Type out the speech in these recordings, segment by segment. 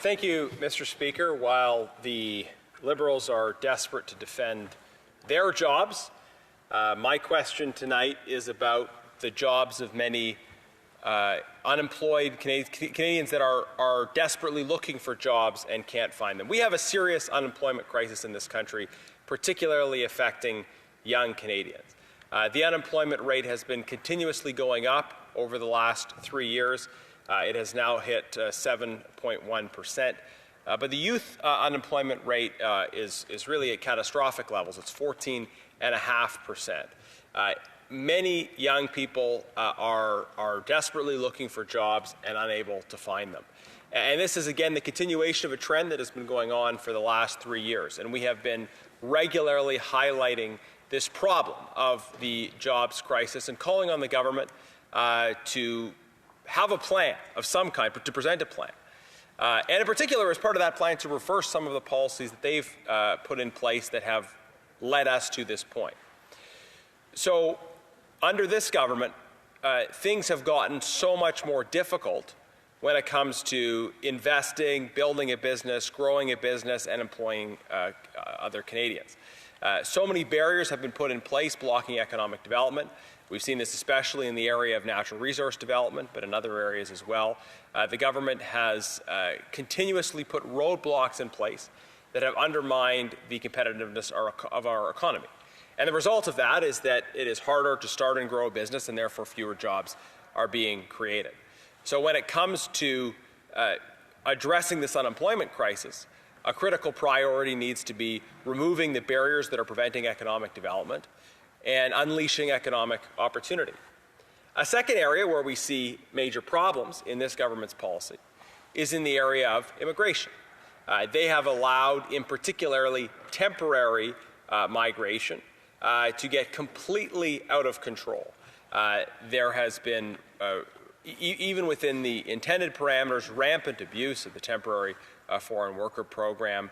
Thank you, Mr. Speaker. While the Liberals are desperate to defend their jobs, my question tonight is about the jobs of many unemployed Canadians that are desperately looking for jobs and can't find them. We have a serious unemployment crisis in this country, particularly affecting young Canadians. The unemployment rate has been continuously going up over the last 3 years. It has now hit 7.1%. But the youth unemployment rate is really at catastrophic levels. It's 14.5%. Many young people are desperately looking for jobs and unable to find them. And this is, again, the continuation of a trend that has been going on for the last 3 years. And we have been regularly highlighting this problem of the jobs crisis and calling on the government to have a plan of some kind, but to present a plan. And in particular, as part of that plan, to reverse some of the policies that they've put in place that have led us to this point. So under this government, things have gotten so much more difficult when it comes to investing, building a business, growing a business, and employing other Canadians. So many barriers have been put in place blocking economic development. We've seen this especially in the area of natural resource development, but in other areas as well. The government has continuously put roadblocks in place that have undermined the competitiveness of our economy. And the result of that is that it is harder to start and grow a business, and therefore fewer jobs are being created. So when it comes to addressing this unemployment crisis, a critical priority needs to be removing the barriers that are preventing economic development and unleashing economic opportunity. A second area where we see major problems in this government's policy is in the area of immigration. They have allowed, in particularly temporary migration, to get completely out of control. There has been, even within the intended parameters, rampant abuse of the temporary foreign worker program.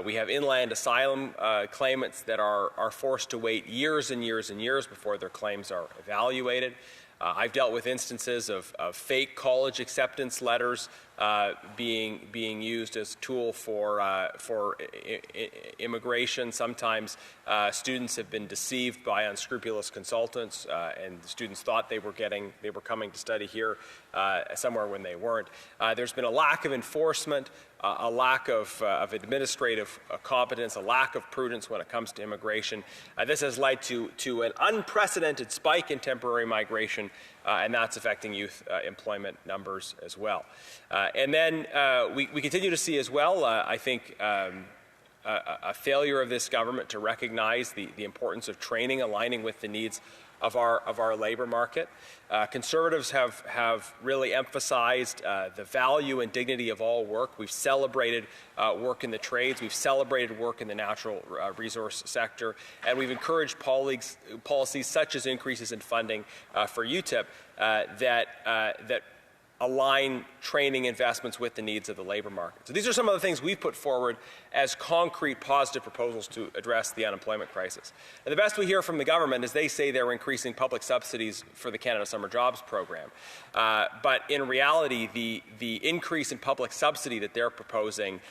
We have inland asylum claimants that are forced to wait years and years and years before their claims are evaluated. I've dealt with instances of fake college acceptance letters being used as a tool for immigration. Sometimes students have been deceived by unscrupulous consultants, and the students thought they were coming to study here somewhere when they weren't. There's been a lack of enforcement, a lack of administrative competence, a lack of prudence when it comes to immigration. This has led to an unprecedented spike in temporary migration, and that's affecting youth employment numbers as well. And then we continue to see as well, I think, a failure of this government to recognize the importance of training, aligning with the needs of our labor market. Conservatives have really emphasized the value and dignity of all work. We've celebrated work in the trades. We've celebrated work in the natural resource sector. And we've encouraged policies such as increases in funding for UTIP that align training investments with the needs of the labor market. So these are some of the things we've put forward as concrete positive proposals to address the unemployment crisis. And the best we hear from the government is they say they're increasing public subsidies for the Canada Summer Jobs Program. But in reality, the increase in public subsidy that they're proposing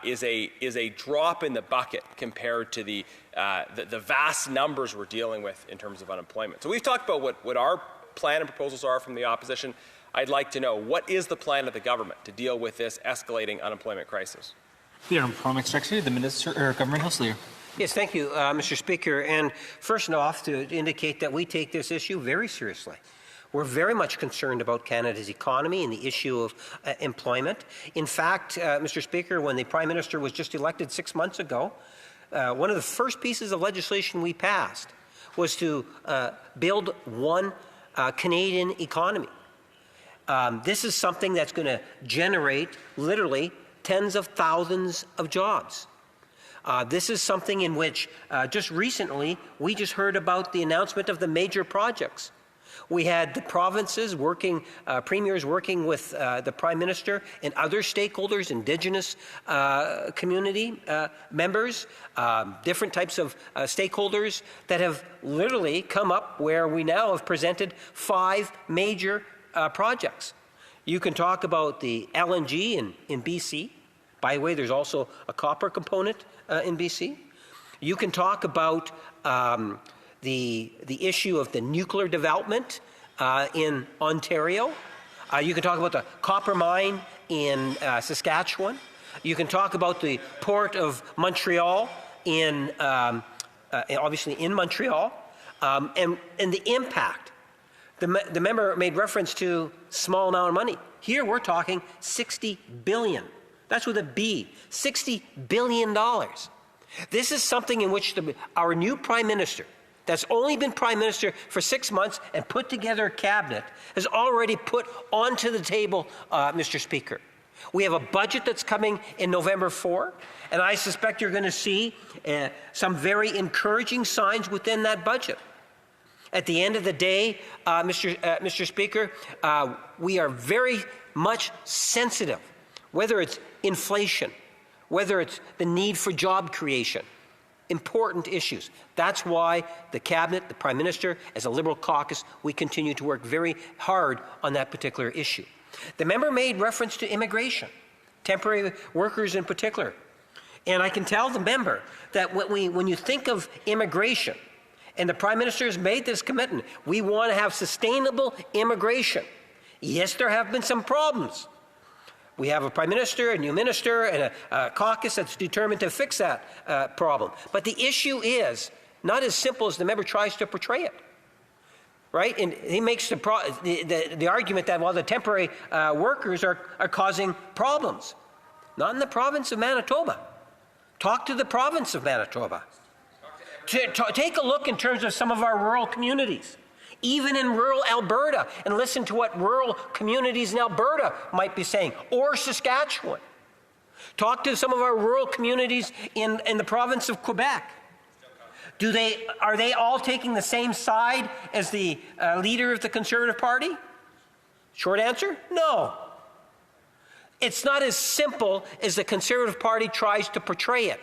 is a drop in the bucket compared to the vast numbers we're dealing with in terms of unemployment. So we've talked about what our plan and proposals are from the opposition. I'd like to know, what is the plan of the government to deal with this escalating unemployment crisis? The Unemployment Secretary, the Minister, Government House Leader. Yes, thank you, Mr. Speaker. And first off, to indicate that we take this issue very seriously. We're very much concerned about Canada's economy and the issue of employment. In fact, Mr. Speaker, when the Prime Minister was just elected 6 months ago, one of the first pieces of legislation we passed was to build one Canadian economy. This is something that's going to generate literally tens of thousands of jobs. This is something in which just recently we just heard about the announcement of the major projects. We had the provinces working, premiers working with the Prime Minister and other stakeholders, Indigenous community members, different types of stakeholders that have literally come up where we now have presented 5 major projects. You can talk about the LNG in BC. By the way, there's also a copper component in BC. You can talk about the issue of the nuclear development in Ontario. You can talk about the copper mine in Saskatchewan. You can talk about the port of Montreal in obviously in Montreal, and the impact. The member made reference to small amount of money. Here we're talking $60 billion. That's with a B, $60 billion. This is something in which our new Prime Minister, that's only been Prime Minister for 6 months and put together a cabinet, has already put onto the table, Mr. Speaker. We have a budget that's coming in November 4, and I suspect you're going to see some very encouraging signs within that budget. At the end of the day, Mr. Speaker, we are very much sensitive, whether it's inflation, whether it's the need for job creation, important issues. That's why the Cabinet, the Prime Minister, as a Liberal caucus, we continue to work very hard on that particular issue. The member made reference to immigration, temporary workers in particular. And I can tell the member that when you think of immigration, and the Prime Minister has made this commitment, we want to have sustainable immigration. Yes, there have been some problems. We have a Prime Minister, a new Minister, and a caucus that's determined to fix that problem. But the issue is not as simple as the member tries to portray it. Right? And he makes the argument that, well, the temporary workers are causing problems. Not in the province of Manitoba. Talk to the province of Manitoba. Take a look in terms of some of our rural communities, even in rural Alberta, and listen to what rural communities in Alberta might be saying, or Saskatchewan. Talk to some of our rural communities in the province of Quebec. Are they all taking the same side as the leader of the Conservative Party? Short answer, no. It's not as simple as the Conservative Party tries to portray it.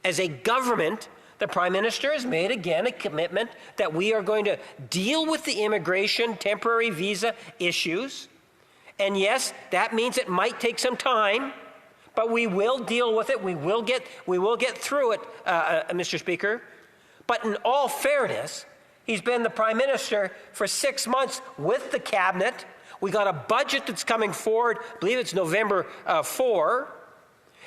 As a government, the Prime Minister has made, again, a commitment that we are going to deal with the immigration, temporary visa issues. And yes, that means it might take some time, but we will deal with it. We will get through it, Mr. Speaker. But in all fairness, he's been the Prime Minister for 6 months with the Cabinet. We got a budget that's coming forward, I believe it's November 4.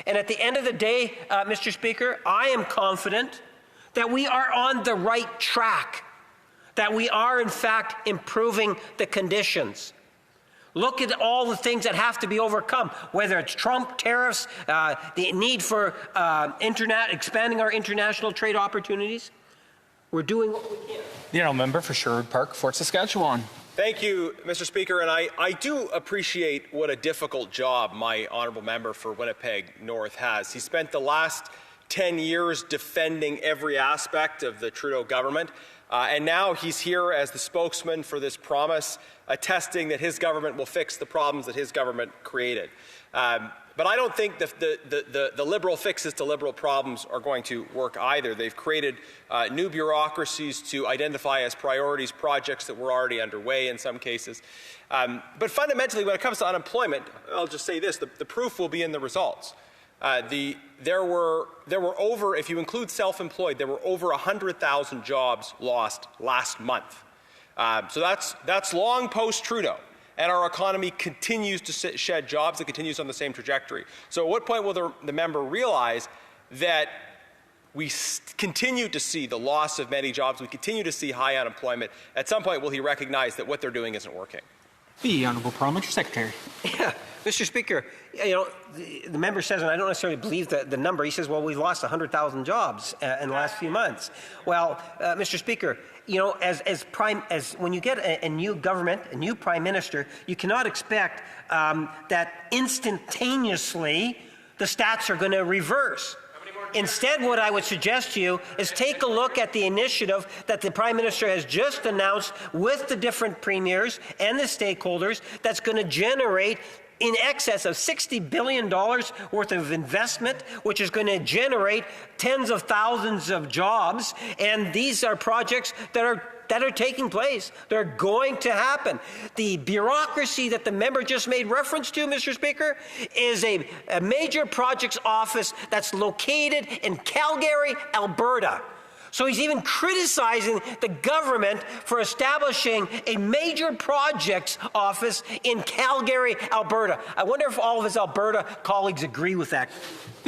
And at the end of the day, Mr. Speaker, I am confident that we are on the right track, that we are, in fact, improving the conditions. Look at all the things that have to be overcome, whether it's Trump, tariffs, the need for expanding our international trade opportunities. We're doing what we can. The honourable member for Sherwood Park, Fort Saskatchewan. Thank you, Mr. Speaker, and I do appreciate what a difficult job my honourable member for Winnipeg North has. He spent the last 10 years defending every aspect of the Trudeau government, and now he's here as the spokesman for this promise, attesting that his government will fix the problems that his government created. But I don't think the Liberal fixes to Liberal problems are going to work either. They've created new bureaucracies to identify as priorities projects that were already underway in some cases. But fundamentally, when it comes to unemployment, I'll just say this, the proof will be in the results. There were over, if you include self-employed, there were over 100,000 jobs lost last month. So that's long post-Trudeau. And our economy continues to shed jobs. It continues on the same trajectory. So at what point will the member realize that we continue to see the loss of many jobs, we continue to see high unemployment? At some point, will he recognize that what they're doing isn't working? The Honourable Parliamentary Secretary. Yeah, Mr. Speaker, the member says, and I don't necessarily believe the number, he says, well, we've lost 100,000 jobs in the last few months. Well, Mr. Speaker, as when you get a new government, a new Prime Minister, you cannot expect that instantaneously the stats are going to reverse. Instead, what I would suggest to you is take a look at the initiative that the Prime Minister has just announced with the different premiers and the stakeholders that's going to generate in excess of $60 billion worth of investment, which is going to generate tens of thousands of jobs. And these are projects that are that are taking place. They're going to happen. The bureaucracy that the member just made reference to, Mr. Speaker, is a major projects office that's located in Calgary, Alberta. So he's even criticizing the government for establishing a major projects office in Calgary, Alberta. I wonder if all of his Alberta colleagues agree with that.